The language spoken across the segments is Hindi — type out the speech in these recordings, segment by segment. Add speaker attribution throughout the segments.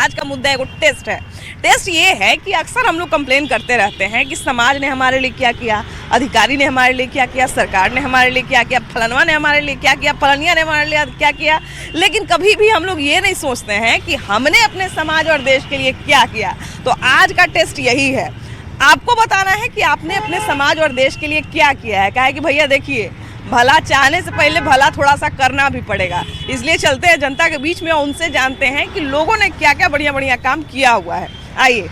Speaker 1: आज का मुद्दा है वो टेस्ट है। टेस्ट ये है कि अक्सर हम लोग कंप्लेन करते रहते हैं कि समाज ने हमारे लिए क्या किया, अधिकारी ने हमारे लिए क्या किया, सरकार ने हमारे लिए क्या किया, फलनवा ने हमारे लिए क्या किया, फलनिया ने हमारे लिए क्या किया, लेकिन कभी भी हम लोग ये नहीं सोचते हैं कि हमने अपने समाज और देश के लिए क्या किया। तो आज का टेस्ट यही है, आपको बताना है कि आपने अपने समाज और देश के लिए क्या किया है। कहा कि भैया देखिए, भला चाहने से पहले भला थोड़ा सा करना भी पड़ेगा। इसलिए चलते हैं जनता के बीच में और उनसे जानते हैं कि लोगों ने क्या क्या बढ़िया बढ़िया काम किया हुआ है। आइए,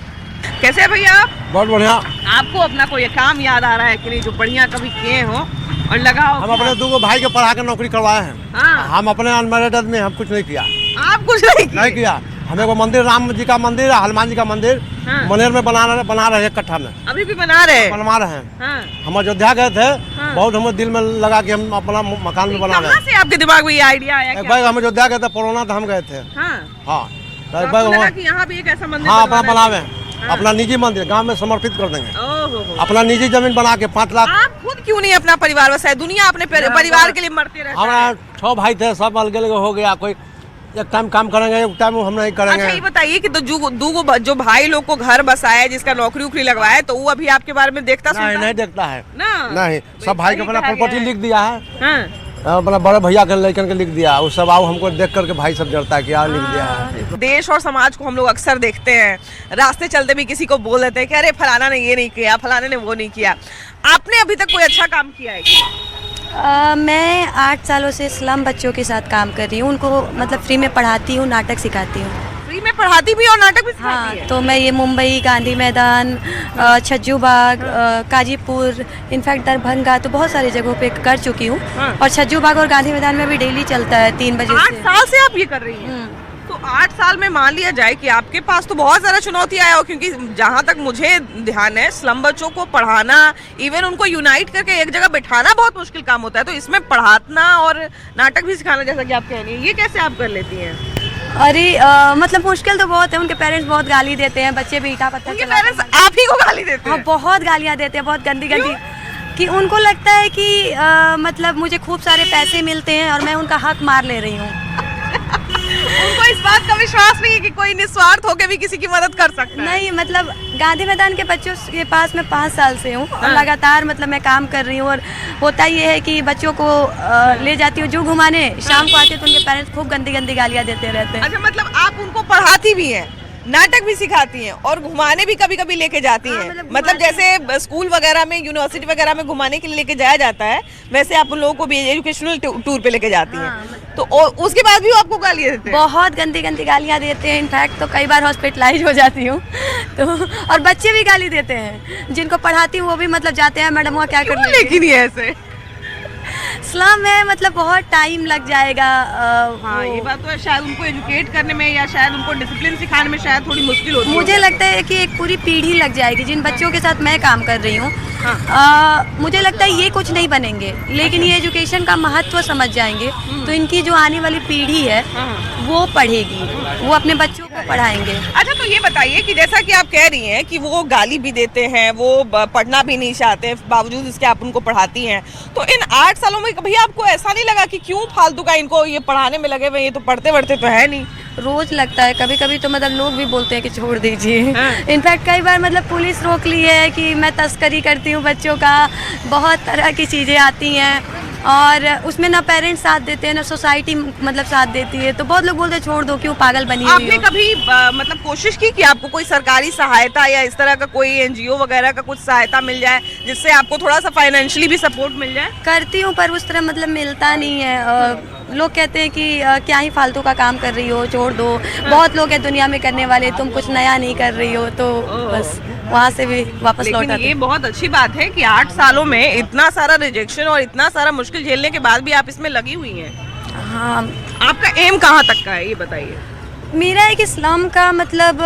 Speaker 1: कैसे है भैया आप?
Speaker 2: बहुत बढ़िया।
Speaker 1: आपको अपना कोई काम याद आ रहा है कि नहीं जो बढ़िया कभी किए हो और लगा हो?
Speaker 2: हम अपने दो भाई के पढ़ा कर नौकरी करवाए हैं।
Speaker 1: हाँ।
Speaker 2: हम अपने अनमेरिड आदमी, हम कुछ नहीं किया।
Speaker 1: आप कुछ नहीं
Speaker 2: किया। हमें को मंदिर, राम जी का मंदिर, हनुमान जी का मंदिर मनेर में बना रहे हैं, कट्ठा में
Speaker 1: अभी भी बनवा रहे
Speaker 2: हैं।
Speaker 1: हाँ।
Speaker 2: हम अयोध्या गए थे, बहुत हमें दिल में लगा कि हम अपना मकान में बना रहे हैं।
Speaker 1: कहाँ से आपके दिमाग में ये आइडिया आया?
Speaker 2: एक बार हम अयोध्या गए थे, कोरोना था, हम गए थे। हाँ,
Speaker 1: तो आपको लगा कि यहाँ भी एक ऐसा मंदिर
Speaker 2: अपना बनावे, अपना निजी मंदिर गांव में समर्पित कर देंगे। अपना निजी जमीन बना के 5 लाख।
Speaker 1: आप खुद क्यों नहीं अपना परिवार बसाए? दुनिया अपने परिवार के लिए मरते रहता है।
Speaker 2: हमारा 6 भाई थे, सब अलग अलग हो गया। कोई एक टाइम काम करेंगे, एक टाइम हम नहीं करेंगे।
Speaker 1: अच्छा ये बताइए कि तो जो भाई लोग को घर बसाया, जिसका नौकरी उकरी लगवाया, तो वो अभी आपके बारे में देखता
Speaker 2: नहीं देखता है
Speaker 1: ना?
Speaker 2: नहीं, सब भाई के अपना प्रॉपर्टी लिख दिया है।
Speaker 1: हाँ।
Speaker 2: अपना बड़े भैया के लड़कन के लिख दिया। वो सब आओ हमको देख करके भाई सब डरता है कि यार लिख दिया है।
Speaker 1: देश और समाज को हम लोग अक्सर देखते हैं, रास्ते चलते भी किसी को बोल देते हैं कि अरे फलाना ने ये नहीं किया, फलाने ने वो नहीं किया। आपने अभी तक कोई अच्छा काम किया है क्या?
Speaker 3: मैं 8 सालों से स्लम बच्चों के साथ काम कर रही हूँ। उनको मतलब फ्री में पढ़ाती हूँ, नाटक सिखाती हूँ।
Speaker 1: फ्री में पढ़ाती भी और नाटक भी सिखाती है?
Speaker 3: तो मैं ये मुंबई, गांधी मैदान, छज्जू बाग, काजीपुर, इनफैक्ट दरभंगा, तो बहुत सारी जगहों पे कर चुकी हूँ। और छज्जू बाग और गांधी मैदान में भी डेली चलता है 3 बजे से।
Speaker 1: 8 साल से आप ये कर रही हैं? तो 8 साल में मान लिया जाए कि आपके पास तो बहुत ज़्यादा चुनौती आया हो, क्योंकि जहाँ तक मुझे ध्यान है स्लम बच्चों को पढ़ाना, इवन उनको यूनाइट करके एक जगह बिठाना बहुत मुश्किल काम होता है। तो इसमें पढ़ाना और नाटक भी सिखाना, जैसा कि आप कह रही हैं, ये कैसे आप कर लेती हैं?
Speaker 3: अरे मतलब मुश्किल तो बहुत है। उनके पेरेंट्स बहुत गाली देते हैं, बच्चे भी ईटा पत्थर
Speaker 1: चलाते हैं। पेरेंट्स आप ही को गाली देते हैं?
Speaker 3: हाँ, बहुत गालियाँ देते हैं, बहुत गंदी गंदी, कि उनको लगता है कि मतलब मुझे खूब सारे पैसे मिलते हैं और मैं उनका हक मार ले रही हूँ।
Speaker 1: उनको इस बात का विश्वास नहीं है कि कोई निस्वार्थ होकर भी किसी की मदद कर सकता है।
Speaker 3: नहीं, मतलब गांधी मैदान के बच्चों के पास मैं 5 साल से हूँ और लगातार मतलब मैं काम कर रही हूँ। और होता ये है कि बच्चों को ले जाती हूँ जू घुमाने, शाम को आते तो उनके पेरेंट्स खूब गंदी गंदी गालियाँ देते रहते हैं।
Speaker 1: अच्छा, मतलब आप उनको पढ़ाती भी हैं, नाटक भी सिखाती हैं और घुमाने भी कभी कभी लेके जाती हैं? मतलब जैसे स्कूल वगैरह में, यूनिवर्सिटी वगैरह में घुमाने के लिए लेके जाया जाता है, वैसे आप उन लोगों को भी एजुकेशनल टूर पे लेके जाती हैं। तो उसके बाद भी वो आपको गालियाँ देते हैं?
Speaker 3: बहुत गंदी गंदी गालियाँ देते हैं। इनफैक्ट तो कई बार हॉस्पिटलाइज हो जाती हूँ। तो और बच्चे भी गाली देते हैं, जिनको पढ़ाती हूँ वो भी मतलब जाते हैं, मैडम वो क्या कर रही है?
Speaker 1: लेकिन ये ऐसे
Speaker 3: स्लम में मतलब बहुत टाइम लग जाएगा।
Speaker 1: हाँ, ये बात तो है। शायद उनको एजुकेट करने में या शायद उनको डिसिप्लिन सिखाने में शायद थोड़ी मुश्किल होती है।
Speaker 3: मुझे लगता है कि एक पूरी पीढ़ी लग जाएगी। जिन बच्चों के साथ मैं काम कर रही हूँ, मुझे लगता है ये कुछ नहीं बनेंगे, लेकिन ये एजुकेशन का महत्व समझ जाएंगे तो इनकी जो आने वाली पीढ़ी है वो पढ़ेगी, वो अपने बच्चों को पढ़ाएंगे।
Speaker 1: अच्छा, तो ये बताइए कि जैसा कि आप कह रही हैं कि वो गाली भी देते हैं, वो पढ़ना भी नहीं चाहते, बावजूद इसके आप उनको पढ़ाती हैं, तो इन 8 सालों में कभी आपको ऐसा नहीं लगा कि क्यों फालतू का इनको ये पढ़ाने में लगे हुए, ये तो पढ़ते वढ़ते तो है नहीं?
Speaker 3: रोज लगता है, कभी कभी तो मतलब लोग भी बोलते हैं कि छोड़ दीजिए। इनफैक्ट कई बार मतलब पुलिस रोक ली है कि मैं तस्करी करती हूँ बच्चों का, बहुत तरह की चीज़ें आती हैं और उसमें ना पेरेंट्स साथ देते हैं ना सोसाइटी मतलब साथ देती है। तो बहुत लोग बोलते हैं छोड़ दो, क्यों पागल बनी हुई हो।
Speaker 1: आपने कभी मतलब कोशिश की कि आपको कोई सरकारी सहायता या इस तरह का कोई एनजीओ वगैरह का कुछ सहायता मिल जाए, जिससे आपको थोड़ा सा फाइनेंशियली भी सपोर्ट मिल जाए?
Speaker 3: करती हूँ पर उस तरह मतलब मिलता नहीं है। लोग कहते हैं कि क्या ही फालतू का काम कर रही हो, छोड़ दो, बहुत लोग हैं दुनिया में करने वाले, तुम कुछ नया नहीं कर रही हो। तो बस वहाँ से भी वापस लौट आते।
Speaker 1: ये बहुत अच्छी बात है कि 8 सालों में इतना सारा रिजेक्शन और इतना सारा मुश्किल झेलने के बाद भी आप इसमें लगी हुई हैं।
Speaker 3: हाँ,
Speaker 1: आपका एम कहाँ तक का है ये बताइए?
Speaker 3: मेरा है कि इस्लाम का मतलब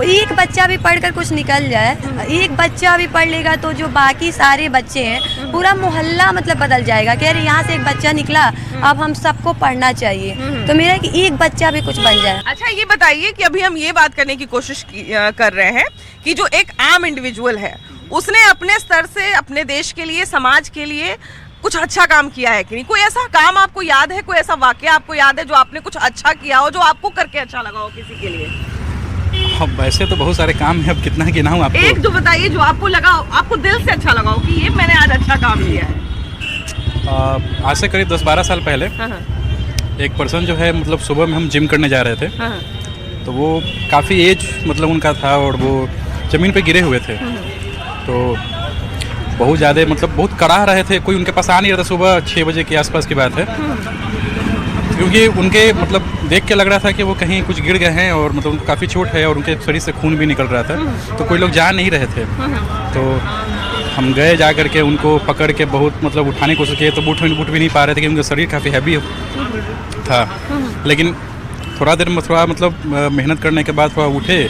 Speaker 3: एक बच्चा भी पढ़कर कुछ निकल जाए, एक बच्चा भी पढ़ लेगा तो जो बाकी सारे बच्चे हैं पूरा मोहल्ला मतलब बदल जाएगा कि अरे यहाँ से एक बच्चा निकला, अब हम सबको पढ़ना चाहिए। तो मेरा है कि एक बच्चा भी कुछ बन जाए।
Speaker 1: अच्छा, ये बताइए कि अभी हम ये बात करने की कोशिश कर रहे हैं कि जो एक आम इंडिविजुअल है, उसने अपने स्तर से अपने देश के लिए, समाज के लिए कुछ अच्छा काम किया है कि नहीं? कोई ऐसा काम आपको याद है, कोई ऐसा वाकया आपको याद है जो आपने कुछ अच्छा किया हो, जो आपको करके अच्छा लगा हो किसी के लिए?
Speaker 4: अब वैसे तो बहुत सारे काम है, अब कितना गिनाऊं आपको।
Speaker 1: एक जो बताइए जो आपको लगा, आपको दिल से अच्छा लगा हो कि ये मैंने आज अच्छा काम किया है।
Speaker 4: आज से करीब 10-12 साल पहले एक पर्सन जो है, मतलब सुबह में हम जिम करने जा रहे थे, तो वो काफ़ी एज मतलब उनका था और वो ज़मीन पे गिरे हुए थे। तो बहुत ज़्यादा मतलब बहुत कराह रहे थे, कोई उनके पास आ नहीं रहा था। सुबह 6 बजे के आसपास की बात है, क्योंकि उनके मतलब देख के लग रहा था कि वो कहीं कुछ गिर गए हैं और मतलब उनको काफ़ी चोट है और उनके शरीर से खून भी निकल रहा था। तो कोई लोग जा नहीं रहे थे, तो हम गए जा करके उनको पकड़ के बहुत मतलब उठाने की कोशिश किए, तो उठ भी नहीं पा रहे थे, क्योंकि उनका शरीर काफ़ी हैवी था। लेकिन थोड़ा देर में थोड़ा मतलब मेहनत करने के बाद थोड़ा उठे,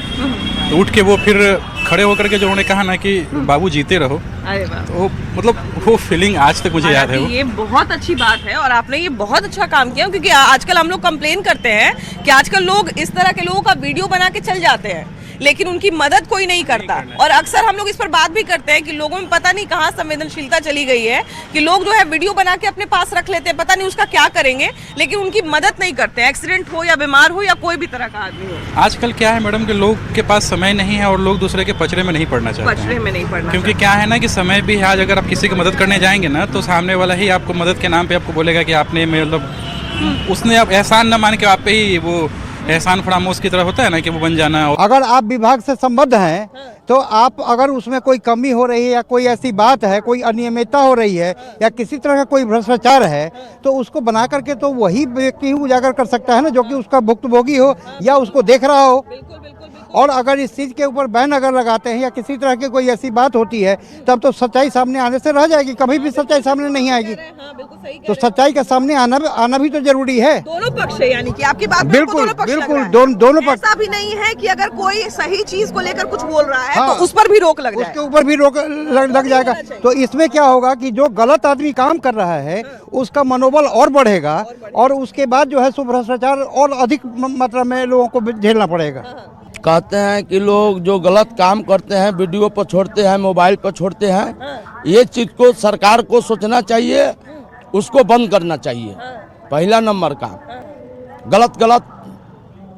Speaker 4: तो उठ के वो फिर खड़े होकर के जो उन्होंने कहा ना कि बाबू जीते रहो, तो मतलब वो फीलिंग आज तक मुझे याद है।
Speaker 1: ये बहुत अच्छी बात है और आपने ये बहुत अच्छा काम किया, क्योंकि आजकल हम लोग कंप्लेन करते हैं कि आजकल लोग इस तरह के लोगों का वीडियो बना के चल जाते हैं, लेकिन उनकी मदद कोई नहीं करता। और अक्सर हम लोग इस पर बात भी करते हैं कि लोगों में पता नहीं कहाँ संवेदनशीलता चली गई है कि लोग जो है वीडियो बना के अपने पास रख लेते हैं, पता नहीं उसका क्या करेंगे, लेकिन उनकी मदद नहीं करते। एक्सीडेंट हो या बीमार हो या कोई भी तरह का आदमी हो।
Speaker 4: आजकल क्या है मैडम कि लोग के पास समय नहीं है और लोग दूसरे के पचड़े में नहीं पड़ना चाहते
Speaker 1: पचड़े में नहीं पड़ना,
Speaker 4: क्योंकि क्या है ना कि समय भी है। आज अगर आप किसी की मदद करने जाएंगे ना, तो सामने वाला ही आपको मदद के नाम पे आपको बोलेगा कि आपने मतलब उसने आप एहसान न मान के आप पे ही वो एहसान फरामोश की तरह होता है ना कि वो बन जाना।
Speaker 5: अगर आप विभाग से संबद्ध हैं तो आप अगर उसमें कोई कमी हो रही है या कोई ऐसी बात है, कोई अनियमितता हो रही है या किसी तरह का कोई भ्रष्टाचार है, तो उसको बना करके तो वही व्यक्ति ही उजागर कर सकता है ना, जो कि उसका भुक्तभोगी हो या उसको देख रहा हो। और अगर इस चीज़ के ऊपर बैन अगर लगाते हैं या किसी तरह की कोई ऐसी बात होती है, तब तो सच्चाई सामने आने से रह जाएगी, कभी भी सच्चाई सामने नहीं आएगी। तो सच्चाई का सामने आना भी तो जरूरी है।
Speaker 1: दोनों पक्ष है, यानी कि आपकी बात में
Speaker 5: बिल्कुल
Speaker 1: दोनों पक्ष
Speaker 5: बिल्कुल
Speaker 1: लग रहा है।
Speaker 5: दोनों पक्ष।
Speaker 1: ऐसा भी नहीं है कि अगर कोई सही चीज को लेकर कुछ बोल रहा है
Speaker 5: हाँ,
Speaker 1: तो उस पर भी रोक लग जाए,
Speaker 5: उसके ऊपर भी रोक लग जाएगा। तो इसमें क्या होगा कि जो गलत आदमी काम कर रहा है उसका मनोबल और बढ़ेगा और उसके बाद जो है भ्रष्टाचार और अधिक मात्रा में लोगों को झेलना पड़ेगा।
Speaker 6: कहते हैं कि लोग जो गलत काम करते हैं वीडियो पर छोड़ते हैं, मोबाइल पर छोड़ते हैं, ये चीज़ को सरकार को सोचना चाहिए, उसको बंद करना चाहिए। पहला नंबर का गलत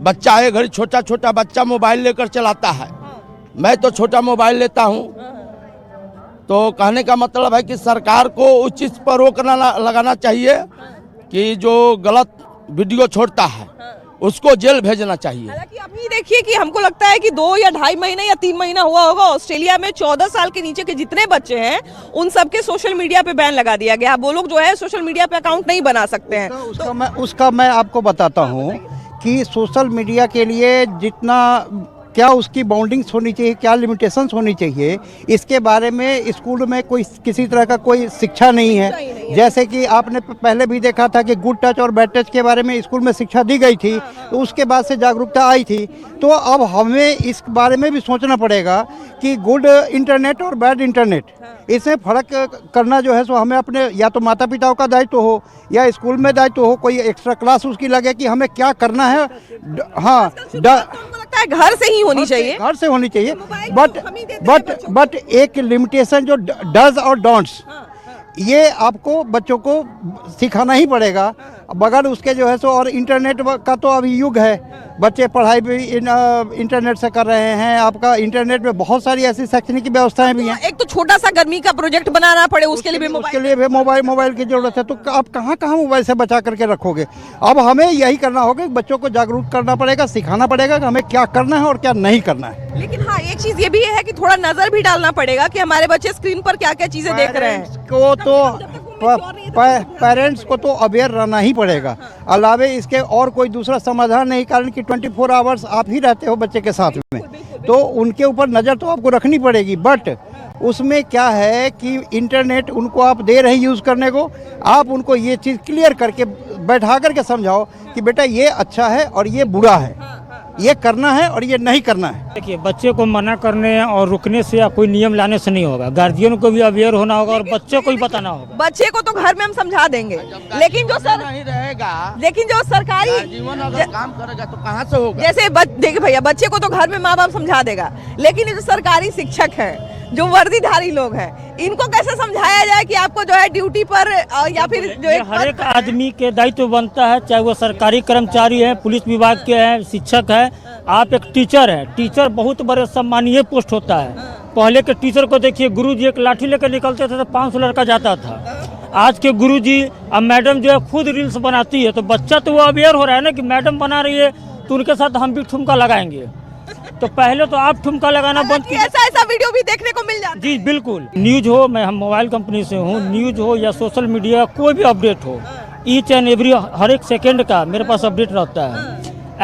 Speaker 6: बच्चा है, घड़ी छोटा बच्चा मोबाइल लेकर चलाता है। मैं तो छोटा मोबाइल लेता हूँ, तो कहने का मतलब है कि सरकार को उस चीज़ पर रोक लगाना चाहिए कि जो गलत वीडियो छोड़ता है उसको जेल भेजना चाहिए।
Speaker 1: हालांकि अभी देखिए कि हमको लगता है कि 2 या 2.5 महीना या 3 महीना हुआ होगा, ऑस्ट्रेलिया में 14 साल के नीचे के जितने बच्चे हैं उन सबके सोशल मीडिया पे बैन लगा दिया गया। वो लोग जो है सोशल मीडिया पे अकाउंट नहीं बना सकते हैं।
Speaker 5: उसका मैं आपको बताता हूँ कि सोशल मीडिया के लिए जितना क्या उसकी बाउंडिंग्स होनी चाहिए, क्या लिमिटेशंस होनी चाहिए, इसके बारे में स्कूल में कोई किसी तरह का कोई शिक्षा नहीं है। जैसे कि आपने पहले भी देखा था कि गुड टच और बैड टच के बारे में स्कूल में शिक्षा दी गई थी, तो उसके बाद से जागरूकता आई थी। तो अब हमें इस बारे में भी सोचना पड़ेगा कि गुड इंटरनेट और बैड इंटरनेट, इसमें फ़र्क करना जो है सो हमें अपने या तो माता पिताओं का दायित्व हो या स्कूल में दायित्व हो, कोई एक्स्ट्रा क्लास उसकी लगे कि हमें क्या करना है। हाँ,
Speaker 1: लगता है घर से ही होनी चाहिए,
Speaker 5: घर से होनी चाहिए, बट एक लिमिटेशन जो डज और डोंट्स, ये आपको बच्चों को सिखाना ही पड़ेगा। बगैर उसके जो है सो, और इंटरनेट का तो अभी युग है, बच्चे पढ़ाई भी इंटरनेट से कर रहे हैं। आपका इंटरनेट में बहुत सारी ऐसी शैक्षणिक व्यवस्थाएं भी हैं।
Speaker 1: एक तो छोटा सा गर्मी का प्रोजेक्ट बनाना पड़े, उसके लिए भी
Speaker 5: मोबाइल की जरूरत है। तो आप कहाँ मोबाइल से बचा करके रखोगे। अब हमें यही करना होगा कि बच्चों को जागरूक करना पड़ेगा, सिखाना पड़ेगा कि हमें क्या करना है और क्या नहीं करना है।
Speaker 1: लेकिन हाँ, एक चीज ये भी है कि थोड़ा नजर भी डालना पड़ेगा कि हमारे बच्चे स्क्रीन पर क्या क्या चीजें देख रहे हैं।
Speaker 5: को तो पेरेंट्स को तो अवेयर रहना ही पड़ेगा। अलावे इसके और कोई दूसरा समाधान नहीं, कारण कि 24 आवर्स आप ही रहते हो बच्चे के साथ में, तो उनके ऊपर नज़र तो आपको रखनी पड़ेगी। बट उसमें क्या है कि इंटरनेट उनको आप दे रहे हैं यूज़ करने को, आप उनको ये चीज़ क्लियर करके बैठा करके समझाओ कि बेटा ये अच्छा है और ये बुरा है, ये करना है और ये नहीं करना है।
Speaker 7: देखिए, बच्चे को मना करने और रुकने से या कोई नियम लाने से नहीं होगा, गार्जियन को भी अवेयर होना होगा और बच्चे को भी बताना होगा।
Speaker 1: बच्चे को तो घर में हम समझा देंगे, लेकिन जो
Speaker 6: नहीं रहेगा,
Speaker 1: लेकिन जो सरकारी
Speaker 6: जीवन अगर काम करेगा तो कहाँ से होगा।
Speaker 1: जैसे देखिए भैया, बच्चे को तो घर में माँ बाप समझा देगा, लेकिन जो सरकारी शिक्षक हैं, जो वर्दीधारी लोग हैं, इनको कैसे समझाया जाए कि आपको जो है ड्यूटी पर या फिर जो
Speaker 7: हर एक आदमी के दायित्व बनता है, चाहे वो सरकारी कर्मचारी है, पुलिस विभाग के हैं, शिक्षक है, आप एक टीचर हैं, टीचर बहुत बड़े सम्मानीय पोस्ट होता है। पहले के टीचर को देखिए, गुरुजी एक लाठी लेकर निकलते थे तो 500 लड़का जाता था। आज के गुरुजी अब मैडम जो है खुद रील्स बनाती है, तो बच्चा तो वो अवेयर हो रहा है ना कि मैडम बना रही है तो उनके साथ हम भी ठुमका लगाएंगे। तो पहले तो आप ठुमका लगाना बंद कीजिए।
Speaker 1: ऐसा वीडियो भी देखने को मिल जाता है।
Speaker 7: जी बिल्कुल, न्यूज हो, मैं हम मोबाइल कंपनी से हूँ, न्यूज हो या सोशल मीडिया कोई भी अपडेट हो, ईच एंड एवरी हर एक सेकंड का मेरे पास अपडेट रहता है।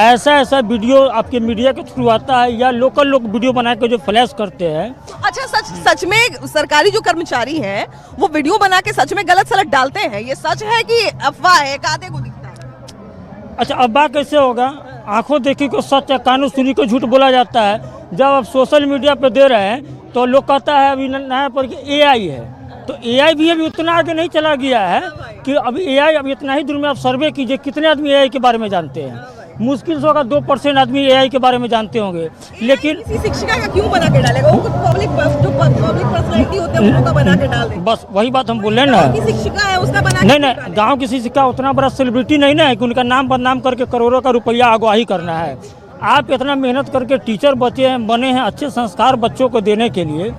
Speaker 7: ऐसा वीडियो आपके मीडिया के थ्रू आता है या लोकल लोग वीडियो बना के जो फ्लैश करते हैं।
Speaker 1: अच्छा, सच में सरकारी जो कर्मचारी हैं वो वीडियो बना के सच में गलत सलत डालते हैं, ये सच है कि अफवाह है? एक आधे को दिखता है।
Speaker 7: अच्छा, अब्बा कैसे होगा? आंखों देखी को सच है, कानों सुनी को झूठ बोला जाता है। जब आप सोशल मीडिया पे दे रहे हैं तो लोग कहता है अभी नया पर AI है, तो AI भी अभी उतना आगे नहीं चला गया है कि अभी AI अभी इतना ही दूर में। आप सर्वे कीजिए कितने आदमी AI के बारे में जानते हैं। मुश्किल से होगा 2% आदमी AI के बारे में जानते होंगे। लेकिन
Speaker 1: किसी शिक्षिका का क्यों बना के डालेगा? वो पब्लिक पर्सनैलिटी होते हैं उनका बना के डाल दे।
Speaker 7: बस वही बात हम बोल रहे हैं ना,
Speaker 1: की शिक्षिका है उसका बना
Speaker 7: नहीं, गांव की शिक्षिका उतना बड़ा सेलिब्रिटी नहीं ना है कि उनका नाम बदनाम करके करोड़ों का रुपया आगवाही करना है। आप इतना मेहनत करके टीचर बने हैं अच्छे संस्कार बच्चों को देने के लिए।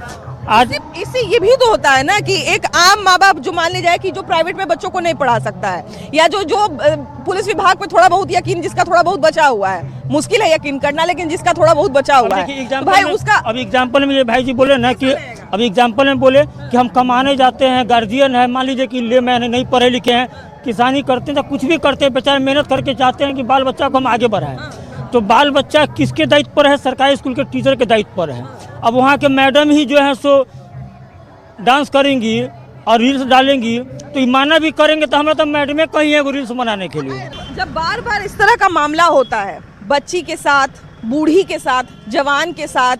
Speaker 7: आज
Speaker 1: इससे ये भी तो होता है ना कि एक आम माँ बाप जो मान ले जाए कि जो प्राइवेट में बच्चों को नहीं पढ़ा सकता है, या जो पुलिस विभाग पे थोड़ा बहुत यकीन, जिसका थोड़ा बहुत बचा हुआ है, मुश्किल है यकीन करना, लेकिन जिसका थोड़ा बहुत बचा हुआ है भाई उसका।
Speaker 7: अब एग्जाम्पल में ये भाई जी बोले ना कि अब एग्जाम्पल में बोले कि हम कमाने जाते हैं, गार्जियन है, मान लीजिए कि ले मैंने नहीं पढ़े लिखे हैं, किसानी करते हैं, कुछ भी करते हैं, बेचारे मेहनत करके चाहते हैं कि बाल बच्चा को हम आगे बढ़ाएं। तो बाल बच्चा किसके दायित्व पर है? सरकारी स्कूल के टीचर के दायित्व पर है। अब वहाँ के मैडम ही जो है सो डांस करेंगी और रील्स डालेंगी तो माना भी करेंगे तो हमें तो मैडम कहीं है रील्स बनाने के लिए।
Speaker 1: जब बार बार इस तरह का मामला होता है, बच्ची के साथ, बूढ़ी के साथ, जवान के साथ,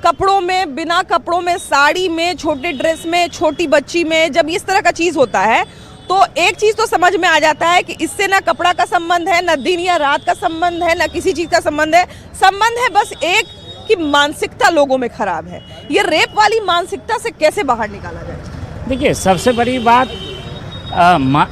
Speaker 1: कपड़ों में, बिना कपड़ों में, साड़ी में, छोटे ड्रेस में, छोटी बच्ची में, जब इस तरह का चीज़ होता है तो एक चीज़ तो समझ में आ जाता है कि इससे ना कपड़ा का संबंध है, ना दिन या रात का संबंध है, ना किसी चीज़ का संबंध है बस एक कि मानसिकता लोगों में खराब है। ये रेप वाली मानसिकता से कैसे बाहर निकाला जाए?
Speaker 8: देखिए, सबसे बड़ी बात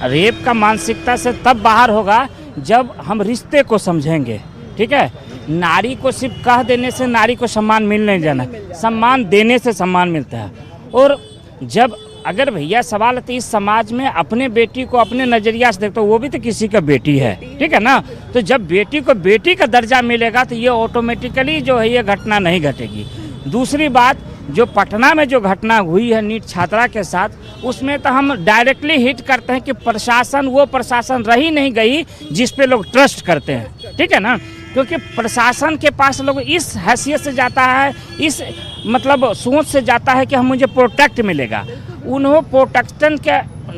Speaker 8: रेप का मानसिकता से तब बाहर होगा जब हम रिश्ते को समझेंगे। ठीक है, नारी को सिर्फ कह देने से नारी को सम्मान मिल नहीं जाना, सम्मान देने से सम्मान मिलता है। और जब अगर भैया सवाल है तो इस समाज में अपने बेटी को अपने नज़रिया से देखते हो, वो भी तो किसी का बेटी है, ठीक है ना। तो जब बेटी को बेटी का दर्जा मिलेगा तो ये ऑटोमेटिकली जो है ये घटना नहीं घटेगी। दूसरी बात, जो पटना में जो घटना हुई है नीट छात्रा के साथ, उसमें तो हम डायरेक्टली हिट करते हैं कि प्रशासन वो प्रशासन रही नहीं गई जिस पे लोग ट्रस्ट करते हैं, ठीक है ना। क्योंकि प्रशासन के पास लोग इस हैसियत से जाता है, इस मतलब सोच से जाता है कि हम मुझे प्रोटेक्ट मिलेगा। उन्होंने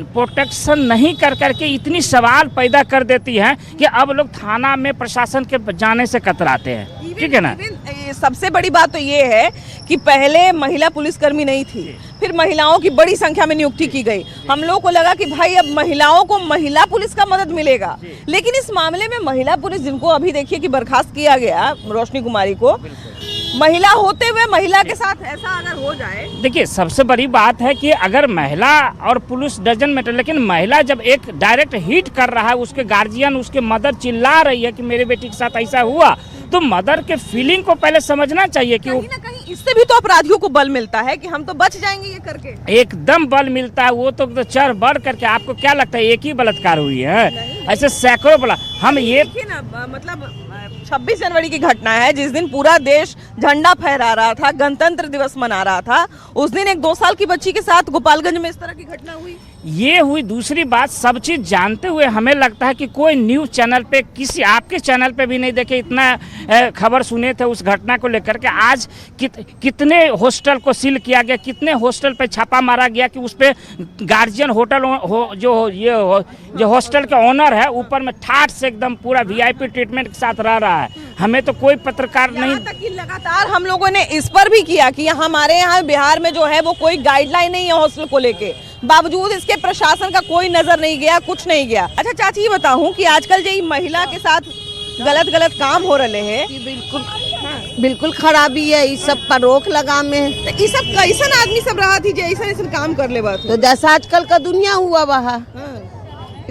Speaker 8: प्रोटेक्शन नहीं कर करके इतनी सवाल पैदा कर देती हैं कि अब लोग थाना में प्रशासन के जाने से कतराते हैं, ठीक है ना।
Speaker 1: सबसे बड़ी बात तो ये है कि पहले महिला पुलिसकर्मी नहीं थी, फिर महिलाओं की बड़ी संख्या में नियुक्ति की गई। हम लोगों को लगा कि भाई अब महिलाओं को महिला पुलिस का मदद मिलेगा, लेकिन इस मामले में महिला पुलिस, जिनको अभी देखिए कि बर्खास्त किया गया, रोशनी कुमारी को, महिला होते हुए महिला के साथ ऐसा अगर हो जाए।
Speaker 8: देखिए, सबसे बड़ी बात है कि अगर महिला और पुलिस डजन मैटर, लेकिन महिला जब एक डायरेक्ट हिट कर रहा है, उसके गार्जियन, उसके मदर चिल्ला रही है कि मेरे बेटी के साथ ऐसा हुआ, तो मदर के फीलिंग को पहले समझना चाहिए कि
Speaker 1: कहीं ना कहीं इससे भी तो अपराधियों को बल मिलता है कि हम तो बच जाएंगे ये करके।
Speaker 8: एकदम बल मिलता है, वो तो चढ़ बढ़ करके। आपको क्या लगता है एक ही बलात्कार हुई है? ऐसे सैकड़ों बला हम ये
Speaker 1: ना, मतलब 26 जनवरी की घटना है, जिस दिन पूरा देश झंडा फहरा रहा था, गणतंत्र दिवस मना रहा था, उस दिन एक 2 साल की बच्ची के साथ गोपालगंज में इस तरह की घटना हुई।
Speaker 8: ये हुई। दूसरी बात, सब चीज़ जानते हुए हमें लगता है कि कोई न्यूज़ चैनल पे, किसी आपके चैनल पे भी नहीं देखे, इतना खबर सुने थे उस घटना को लेकर के। आज कितने हॉस्टल को सील किया गया, कितने हॉस्टल पे छापा मारा गया कि उस पे गार्जियन जो हॉस्टल के ओनर है ऊपर में ठाठ से एकदम पूरा VIP ट्रीटमेंट के साथ रह रहा है। हमें तो कोई पत्रकार नहीं।
Speaker 1: तक कि लगातार हम लोगों ने इस पर भी किया कि हमारे यहाँ बिहार में जो है वो कोई गाइडलाइन नहीं है हॉस्टल को लेके, बावजूद इसके प्रशासन का कोई नजर नहीं गया, कुछ नहीं गया। अच्छा चाची, ये बताऊं कि आजकल जो महिला के साथ गलत काम हो रहे हैं,
Speaker 9: बिल्कुल खराबी है, इस सब पर रोक लगा में।
Speaker 1: तो इस सब कैसन आदमी सब रहा थी जो ऐसा काम कर ले बात,
Speaker 9: तो जैसा आजकल का दुनिया हुआ वहाँ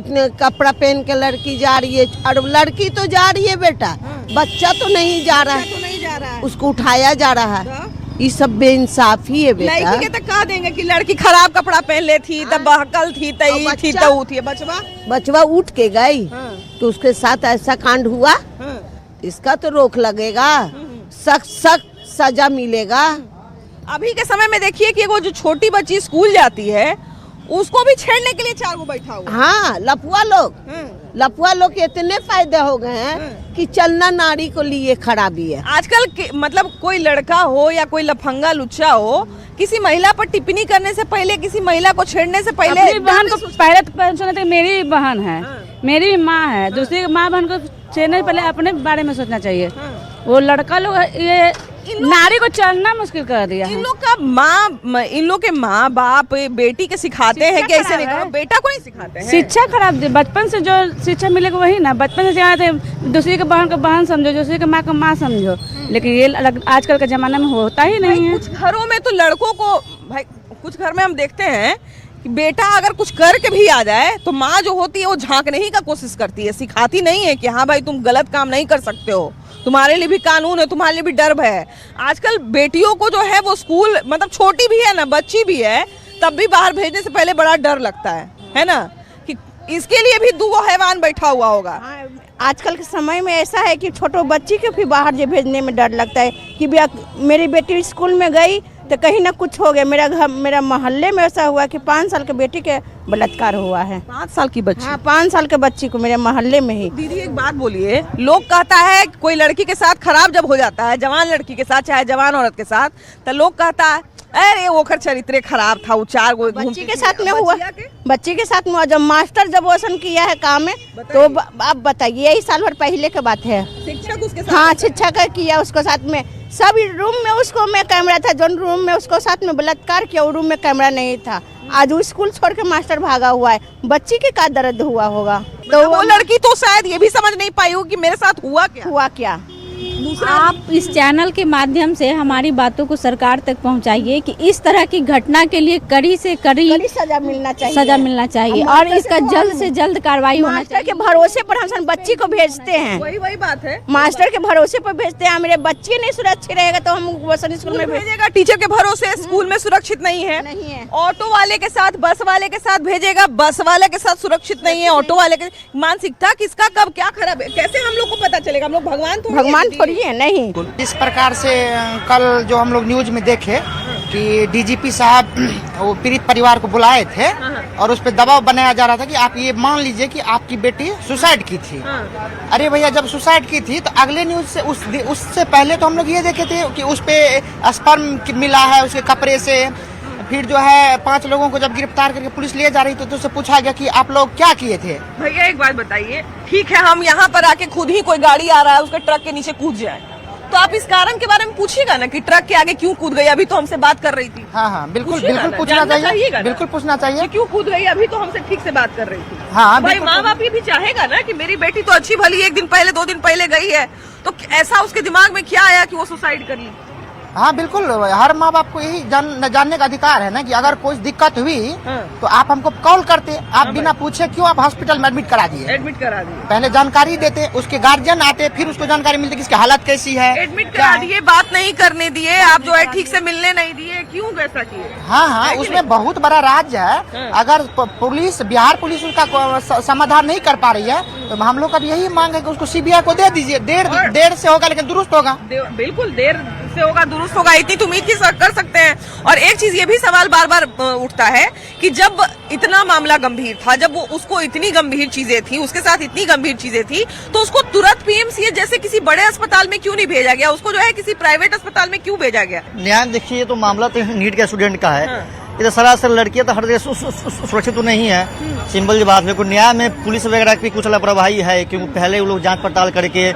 Speaker 9: इतने कपड़ा पहन के लड़की जा रही है, और लड़की तो जा रही है बेटा, बच्चा तो नहीं जा रहा है, उसको उठाया जा रहा है। ये सब बेइंसाफी है बेटा।
Speaker 1: लड़की के तक कह देंगे कि लड़की खराब कपड़ा पहन ले थी, तब बहकल थी, तई थी, तऊ थी।
Speaker 9: बचवा उठ के गई तो उसके साथ ऐसा कांड हुआ, इसका तो रोक लगेगा, सख्त सख्त सजा मिलेगा।
Speaker 1: अभी के समय में देखिए कि वो जो छोटी बच्ची स्कूल जाती है उसको भी छेड़ने के लिए 4 गो बैठा हुआ।
Speaker 9: हाँ, लपुआ लोग के इतने फायदे हो गए हैं कि चलना नारी को लिए खराबी है।
Speaker 1: आजकल मतलब कोई लड़का हो या कोई लफंगा लुच्चा हो, किसी महिला पर टिप्पणी करने से पहले, किसी महिला को छेड़ने से पहले
Speaker 10: अपनी बहन को पहले तो पहचाना था, मेरी बहन है, मेरी माँ है, दूसरी माँ बहन को छेड़ने से पहले अपने बारे में सोचना चाहिए। वो लड़का लोग ये नारी को चलना मुश्किल कर दिया है।
Speaker 1: इन लोग के माँ बाप बेटी के सिखाते हैं कि ऐसे नहीं करो, बेटा को नहीं सिखाते हैं।
Speaker 10: शिक्षा खराब, बचपन से जो शिक्षा मिलेगा वही ना, बचपन से सिखाते हैं दूसरी के बहन को बहन समझो, दूसरी के माँ को माँ समझो, लेकिन ये आजकल के जमाने में होता ही नहीं है।
Speaker 1: कुछ घरों में तो लड़कों को भाई, कुछ घर में हम देखते हैं कि बेटा अगर कुछ करके भी आ जाए तो माँ जो होती है वो झांकने ही का कोशिश करती है, सिखाती नहीं है कि हाँ भाई तुम गलत काम नहीं कर सकते हो, तुम्हारे लिए भी कानून है, तुम्हारे लिए भी डर है। आजकल बेटियों को जो है वो स्कूल, मतलब छोटी भी है ना, बच्ची भी है, तब भी बाहर भेजने से पहले बड़ा डर लगता है ना, कि इसके लिए भी 2 हैवान बैठा हुआ होगा।
Speaker 11: आजकल के समय में ऐसा है कि छोटो बच्ची को भी बाहर जो भेजने में डर लगता है कि मेरी बेटी स्कूल में गई तो कहीं ना कुछ हो गया। मेरा मोहल्ले में ऐसा हुआ कि 5 साल के बेटी के बलात्कार हुआ है।
Speaker 1: 5 साल की बच्ची?
Speaker 11: हाँ, 5 साल के बच्ची को मेरे मोहल्ले में ही।
Speaker 1: दीदी एक बात बोलिए, लोग कहता है कोई लड़की के साथ खराब जब हो जाता है, जवान लड़की के साथ चाहे जवान औरत के साथ, तो लोग कहता है अरे वो चरित्र खराब था, वो 4 गो
Speaker 11: बच्ची के साथ में हुआ, बच्ची के साथ में हुआ। जब मास्टर जब वसन किया है काम में तो आप बताइए, यही साल भर पहले की बात है।
Speaker 1: शिक्षक उसके साथ?
Speaker 11: हाँ, शिक्षक किया उसको साथ में, सब रूम में उसको में कैमरा था, जो रूम में उसको साथ में बलात्कार किया वो रूम में कैमरा नहीं था। आज वो स्कूल छोड़ के मास्टर भागा हुआ है, बच्ची के क्या दर्द हुआ होगा।
Speaker 1: तो वो लड़की तो शायद ये भी समझ नहीं पाई होगी कि मेरे साथ हुआ क्या।
Speaker 10: आप इस चैनल के माध्यम से हमारी बातों को सरकार तक पहुंचाइए कि इस तरह की घटना के लिए कड़ी से कड़ी
Speaker 11: सजा मिलना चाहिए
Speaker 10: और इसका जल्द से जल्द कार्रवाई होना चाहिए।
Speaker 11: मास्टर के भरोसे पर हम बच्ची को भेजते हैं,
Speaker 1: वही बात है,
Speaker 11: मास्टर के भरोसे पर भेजते हैं। मेरे बच्ची नहीं सुरक्षित रहेगा तो हम वसन स्कूल में
Speaker 1: भेजेगा, टीचर के भरोसे स्कूल में सुरक्षित नहीं है। ऑटो वाले के साथ, बस वाले के साथ भेजेगा, बस वाले के साथ सुरक्षित नहीं है, ऑटो वाले के। मानसिकता किसका कब क्या खराब है, कैसे हम लोग को पता चलेगा? हम लोग भगवान
Speaker 11: थोड़ी है नहीं।
Speaker 12: इस प्रकार से कल जो हम लोग न्यूज में देखे कि डीजीपी साहब वो पीड़ित परिवार को बुलाए थे और उस पर दबाव बनाया जा रहा था कि आप ये मान लीजिए कि आपकी बेटी सुसाइड की थी। अरे भैया, जब सुसाइड की थी तो अगले न्यूज से उससे पहले तो हम लोग ये देखे थे कि उस पे स्पर्म मिला है उसके कपड़े से। फिर जो है 5 लोगों को जब गिरफ्तार करके पुलिस ले जा रही थी तो उससे पूछा गया कि आप लोग क्या किए थे।
Speaker 1: भैया एक बात बताइए, ठीक है हम यहाँ पर आके खुद ही कोई गाड़ी आ रहा है उसके ट्रक के नीचे कूद जाए तो आप इस कारण के बारे में पूछिएगा ना कि ट्रक के आगे क्यों कूद गई? अभी तो हमसे बात कर रही थी।
Speaker 12: हाँ, बिल्कुल पूछना चाहिए, बिल्कुल पूछना चाहिए
Speaker 1: क्यों कूद गई, अभी तो हमसे ठीक से बात कर रही थी।
Speaker 12: हाँ,
Speaker 1: भाई माँ बाप ये भी चाहेगा ना कि मेरी बेटी तो अच्छी भली 1 दिन पहले 2 दिन पहले गई है, तो ऐसा उसके दिमाग में क्या आया कि वो सुसाइड कर ली?
Speaker 12: हाँ बिल्कुल, हर माँ बाप को यही जानने का अधिकार है ना कि अगर कोई दिक्कत हुई तो आप हमको कॉल करते, आप बिना पूछे क्यों आप हॉस्पिटल में एडमिट करा दिए। पहले जानकारी देते, उसके गार्जियन आते, फिर उसको जानकारी मिलती कि इसकी हालत कैसी है।
Speaker 1: एडमिट करा दिए, बात नहीं करने दिए, आप जो है ठीक से मिलने नहीं दिए, क्यों वैसा किए?
Speaker 12: हाँ, उसमें बहुत बड़ा राज है। अगर पुलिस, बिहार पुलिस उसका समाधान नहीं कर पा रही है तो हम लोग का यही मांग है कि उसको सीबीआई को दे दीजिए। देर से होगा लेकिन दुरुस्त होगा।
Speaker 1: बिल्कुल देर से होगा, दुरुस्त होगा, इतनी तो उम्मीद ही कर सकते हैं। और एक चीज ये भी सवाल बार बार उठता है कि जब इतना मामला गंभीर था, जब वो उसको इतनी गंभीर चीजें थी, उसके साथ इतनी गंभीर चीजें थी, तो उसको तुरंत पीएमसीएच जैसे किसी बड़े अस्पताल में क्यों नहीं भेजा गया? उसको जो है किसी प्राइवेट अस्पताल में क्यों भेजा गया?
Speaker 13: न्याय देखिए, तो मामला तो नीट के स्टूडेंट का है। ये तो सरासर लड़कियां तो हर जगह सुरक्षित तो नहीं है, सिंपल सी बात है। न्याय में पुलिस वगैरह की कुछ लापरवाही है, क्योंकि पहले वो लोग जांच पड़ताल करके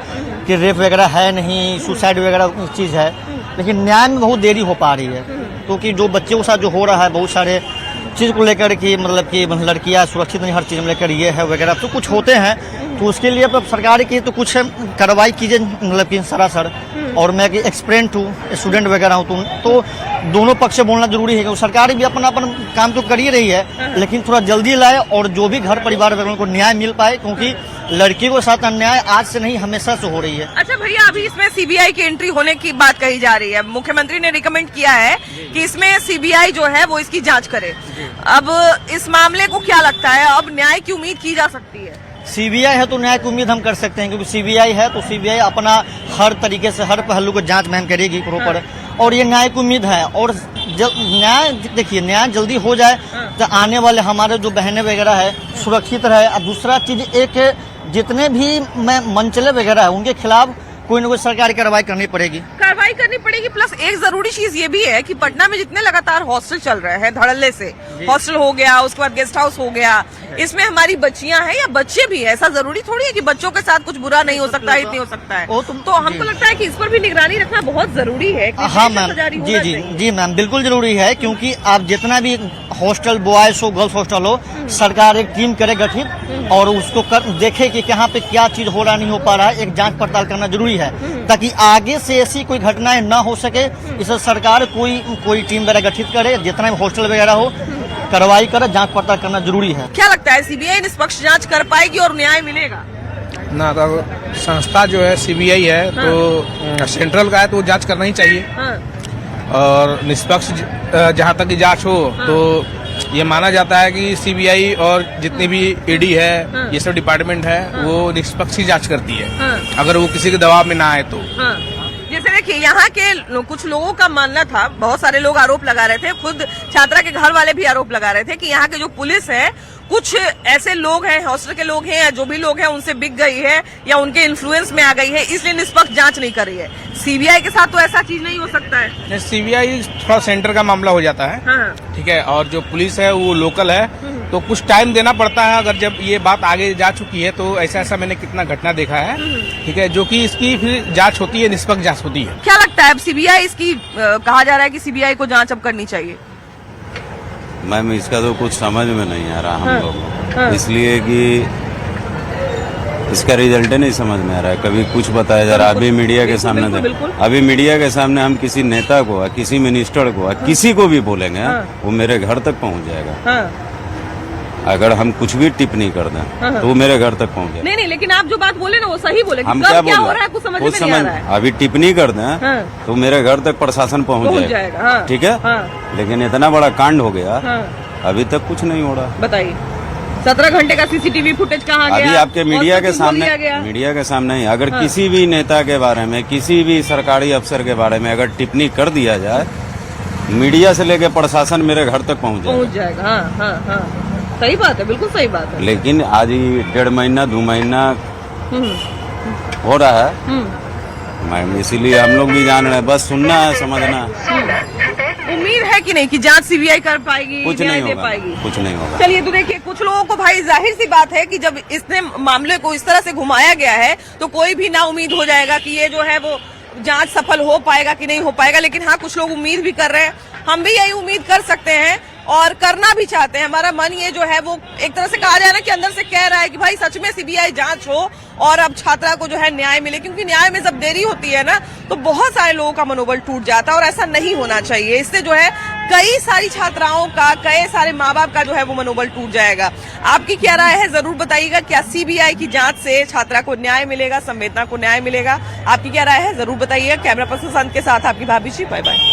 Speaker 13: कि रेप वगैरह है नहीं, सुसाइड वगैरह चीज़ है, लेकिन न्याय में बहुत देरी हो पा रही है। क्योंकि जो बच्चों के साथ जो हो रहा है, बहुत सारे चीज़ को लेकर कि मतलब कि लड़कियां सुरक्षित नहीं, हर चीज़ में लेकर ये है वगैरह तो कुछ होते हैं, तो उसके लिए सरकार की तो कुछ कार्रवाई कीजिए, मतलब कि सरासर। और मैं कि एक्सपेरिएंट हूँ, स्टूडेंट वगैरह हूँ, तो दोनों पक्ष से बोलना जरूरी है। सरकार भी अपना काम तो कर ही रही है, लेकिन थोड़ा जल्दी लाए और जो भी घर परिवार वगैरह को न्याय मिल पाए, क्योंकि लड़की के साथ अन्याय आज से नहीं हमेशा से हो रही है।
Speaker 1: अच्छा भैया, अभी इसमें सीबीआई की एंट्री होने की बात कही जा रही है। मुख्यमंत्री ने रिकमेंड किया है कि इसमें सीबीआई जो है वो इसकी जांच करे। अब इस मामले को क्या लगता है, अब न्याय की उम्मीद की जा सकती है?
Speaker 13: सीबीआई है तो न्याय की उम्मीद हम कर सकते हैं, क्योंकि सीबीआई है तो सीबीआई अपना हर तरीके से हर पहलू को जांच में करेगी प्रॉपर, और ये न्याय की उम्मीद है। और न्याय देखिए, न्याय जल्दी हो जाए तो आने वाले हमारे जो बहनें वगैरह है सुरक्षित रहे। और दूसरा चीज एक, जितने भी मंचले वगैरह है उनके खिलाफ कोई न कोई सरकारी कार्रवाई करनी पड़ेगी।
Speaker 1: प्लस एक जरूरी चीज ये भी है कि पटना में जितने लगातार हॉस्टल चल रहे हैं धड़ल्ले से, हॉस्टल हो गया, उसके बाद गेस्ट हाउस हो गया, इसमें हमारी बच्चियां हैं या बच्चे भी है। ऐसा जरूरी थोड़ी है कि बच्चों के साथ कुछ बुरा नहीं हो सकता है, इतनी हो सकता है। तो हमको लगता है कि इस पर भी निगरानी रखना बहुत जरूरी है।
Speaker 13: हाँ मैम, जी मैम, बिल्कुल जरूरी है, क्योंकि आप जितना भी हॉस्टल बॉयज हो, गर्ल्स हॉस्टल हो, सरकार एक टीम करे गठित और उसको देखे कि कहाँ पे क्या चीज हो रहा नहीं हो पा रहा है, एक जांच पड़ताल करना जरूरी है, ताकि आगे से ऐसी कोई घटनाएं न हो सके। इसे सरकार कोई टीम वगैरह गठित करे, जितना भी हॉस्टल वगैरह हो कार्रवाई करे, जांच पड़ताल करना जरूरी है।
Speaker 1: क्या लगता है, सीबीआई निष्पक्ष जांच कर पाएगी और न्याय मिलेगा?
Speaker 14: ना, तो संस्था जो है सीबीआई है, तो सेंट्रल का है तो वो जांच करना ही चाहिए। और निष्पक्ष जहाँ तक की जांच हो तो ये माना जाता है कि सीबीआई और जितनी भी ईडी है, ये सब डिपार्टमेंट है, वो निष्पक्ष ही जांच करती है, अगर वो किसी के दबाव में ना आए तो।
Speaker 1: जैसे देखिए, यहाँ के कुछ लोगों का मानना था, बहुत सारे लोग आरोप लगा रहे थे, खुद छात्रा के घर वाले भी आरोप लगा रहे थे कि यहाँ के जो पुलिस है, कुछ ऐसे लोग हैं, हॉस्टल के लोग हैं या जो भी लोग हैं, उनसे बिक गई है या उनके इन्फ्लुएंस में आ गई है, इसलिए निष्पक्ष जांच नहीं कर रही है। सीबीआई के साथ तो ऐसा चीज नहीं हो सकता है।
Speaker 14: सीबीआई थोड़ा सेंटर का मामला हो जाता है, ठीक है, और जो पुलिस है वो लोकल है, तो कुछ टाइम देना पड़ता है। अगर जब ये बात आगे जा चुकी है तो ऐसा मैंने कितना घटना देखा है, ठीक है, जो कि इसकी फिर जांच होती है, निष्पक्ष जांच होती है।
Speaker 1: क्या लगता है, अब सीबीआई इसकी कहा जा रहा है कि सीबीआई को जांच अब करनी चाहिए?
Speaker 15: मैम, इसका तो कुछ समझ में नहीं आ रहा हम लोग को, इसलिए कि इसका रिजल्ट नहीं समझ में आ रहा है। कभी कुछ बताया जा रहा है, अभी मीडिया के सामने अभी मीडिया के सामने हम किसी नेता को, किसी मिनिस्टर को, किसी को भी बोलेंगे, वो मेरे घर तक पहुंच जाएगा। अगर हम कुछ भी टिप्पणी कर दें तो वो मेरे घर तक पहुंच जाएगा।
Speaker 1: नहीं, लेकिन आप जो बात बोले ना वो सही बोले।
Speaker 15: हम क्या बोल
Speaker 1: रहे हैं कुछ समझ में नहीं आ रहा है।
Speaker 15: अभी टिप्पणी कर दें तो मेरे घर तक प्रशासन पहुंच जाएगा, ठीक है। लेकिन इतना बड़ा कांड हो गया, अभी तक कुछ नहीं हो रहा।
Speaker 1: बताइए, 17 घंटे का सीसीटीवी फुटेज कहाँ गया?
Speaker 15: अभी आपके मीडिया के सामने ही अगर किसी भी नेता के बारे में, किसी भी सरकारी अफसर के बारे में अगर टिप्पणी कर दिया जाए, मीडिया से लेकर प्रशासन मेरे घर तक पहुंच
Speaker 1: जाएगा। हाँ, सही बात है, बिल्कुल सही बात है।
Speaker 15: लेकिन आज 1.5 महीना 2 महीना हो रहा है मैम, इसीलिए हम लोग भी जान रहे हैं, बस सुनना है, समझना।
Speaker 1: उम्मीद है कि नहीं कि जांच सीबीआई कर पाएगी,
Speaker 15: कुछ नहीं होगा, कुछ नहीं होगा।
Speaker 1: चलिए, तो देखिए, कुछ लोगों को भाई जाहिर सी बात है कि जब इसने मामले को इस तरह से घुमाया गया है तो कोई भी ना उम्मीद हो जाएगा कि ये जो है वो जांच सफल हो पाएगा कि नहीं हो पाएगा। लेकिन हाँ, कुछ लोग उम्मीद भी कर रहे हैं, हम भी यही उम्मीद कर सकते हैं और करना भी चाहते हैं। हमारा मन ये जो है वो एक तरह से कहा जाए ना कि अंदर से कह रहा है कि भाई सच में सीबीआई जांच हो और अब छात्रा को जो है न्याय मिले, क्योंकि न्याय में जब देरी होती है ना तो बहुत सारे लोगों का मनोबल टूट जाता है और ऐसा नहीं होना चाहिए। इससे जो है कई सारी छात्राओं का, कई सारे माँ बाप का जो है वो मनोबल टूट जाएगा। आपकी क्या राय है, जरूर बताइएगा। क्या सीबीआई की जांच से छात्रा को न्याय मिलेगा, संवेदना को न्याय मिलेगा? आपकी क्या राय है, जरूर बताइएगा। कैमरा पर्सन संत के साथ आपकी भाभी जी, बाय बाय।